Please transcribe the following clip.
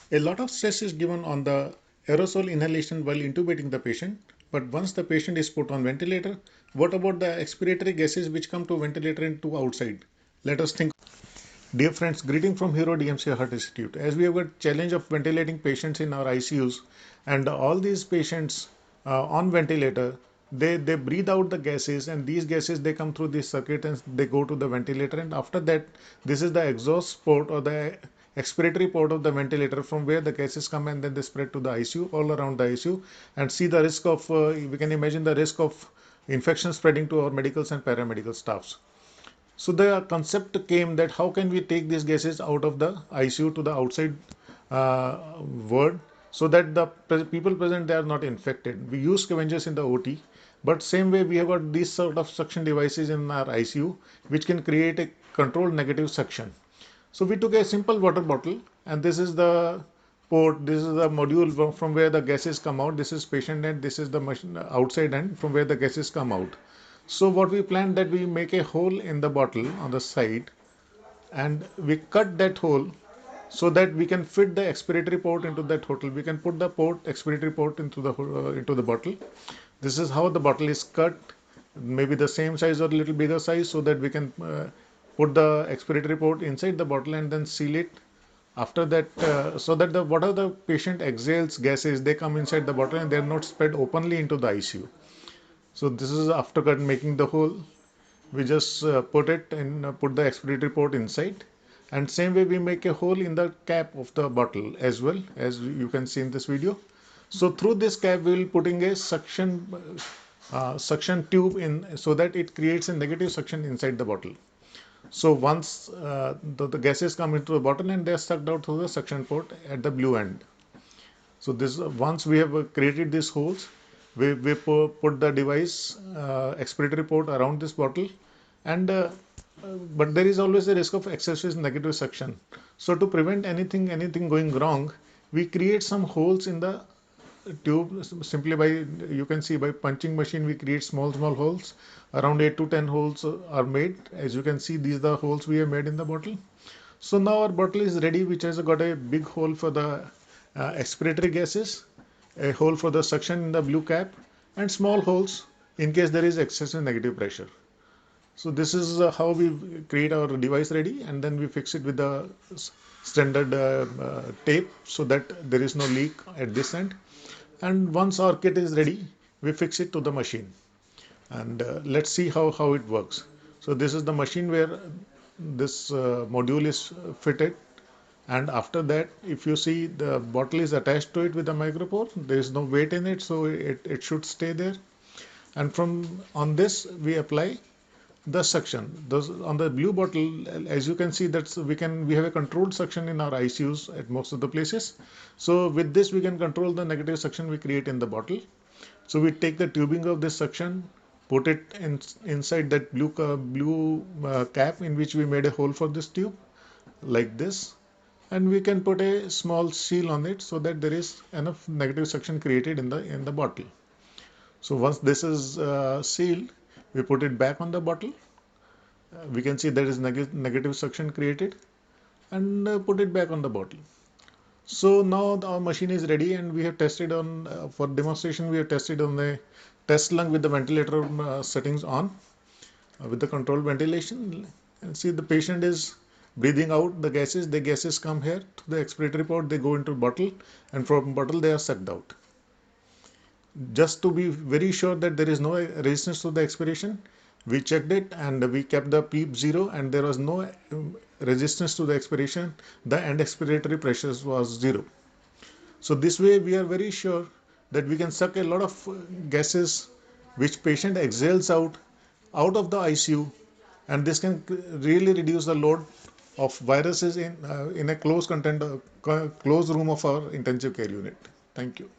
A lot of stress is given on the aerosol inhalation while intubating the patient, but once the patient is put on ventilator, what about the expiratory gases which come to ventilator and to outside? Let us think. Dear friends, greeting from Hero DMC Heart Institute. As we have got challenge of ventilating patients in our ICUs, and all these patients on ventilator, they breathe out the gases, and these gases they come through this circuit and they go to the ventilator, and after that, this is the exhaust port or the expiratory port of the ventilator from where the gases come and then they spread to the ICU all around the ICU, and see the risk of we can imagine the risk of infection spreading to our medicals and paramedical staffs. So the concept came that how can we take these gases out of the ICU to the outside world so that the people present they are not infected. We use scavengers in the OT, but same way we have got these sort of suction devices in our ICU which can create a controlled negative suction. So we took a simple water bottle, and this is the port, this is the module from where the gases come out. This is patient end, this is the machine outside end from where the gases come out. So what we planned that we make a hole in the bottle on the side, and we cut that hole so that we can fit the expiratory port into that hole. We can put the port expiratory port into the bottle. This is how the bottle is cut, maybe the same size or a little bigger size, so that we can put the expiratory port inside the bottle and then seal it. After that, so that the whatever the patient exhales gases, they come inside the bottle and they are not spread openly into the ICU. So this is after making the hole. We just put it and put the expiratory port inside, and same way we make a hole in the cap of the bottle as well, as you can see in this video. So through this cap we will putting a suction tube in so that it creates a negative suction inside the bottle. So once the gases come into the bottle and they are sucked out through the suction port at the blue end. So this once we have created these holes, we put the device expiratory port around this bottle, and but there is always a risk of excessive negative suction. So to prevent anything going wrong, we create some holes in the tube simply by, you can see, by punching machine we create small holes. Around 8 to 10 holes are made. As you can see, these are the holes we have made in the bottle. So now our bottle is ready, which has got a big hole for the expiratory gases, a hole for the suction in the blue cap, and small holes in case there is excessive negative pressure. So this is how we create our device ready, and then we fix it with the standard tape so that there is no leak at this end. And once our kit is ready, we fix it to the machine, and let's see how it works. So this is the machine where this module is fitted, and after that, if you see, the bottle is attached to it with a micropore. There is no weight in it, so it should stay there. And from on this we apply the suction. Those on the blue bottle, as you can see, that's we have a controlled suction in our ICUs at most of the places. So with this we can control the negative suction we create in the bottle. So we take the tubing of this suction, put it inside that blue cap in which we made a hole for this tube, like this, and we can put a small seal on it so that there is enough negative suction created in the bottle. So once this is sealed, we put it back on the bottle. We can see there is negative suction created, and put it back on the bottle. So now our machine is ready, and we have tested on for demonstration. We have tested on the test lung with the ventilator settings on, with the controlled ventilation, and see the patient is breathing out the gases. The gases come here to the expiratory port, they go into bottle, and from bottle they are sucked out. Just to be very sure that there is no resistance to the expiration, we checked it and we kept the PEEP 0, and there was no resistance to the expiration. The end expiratory pressures was 0. So this way we are very sure that we can suck a lot of gases which patient exhales out of the ICU, and this can really reduce the load of viruses in a closed room of our intensive care unit. Thank you.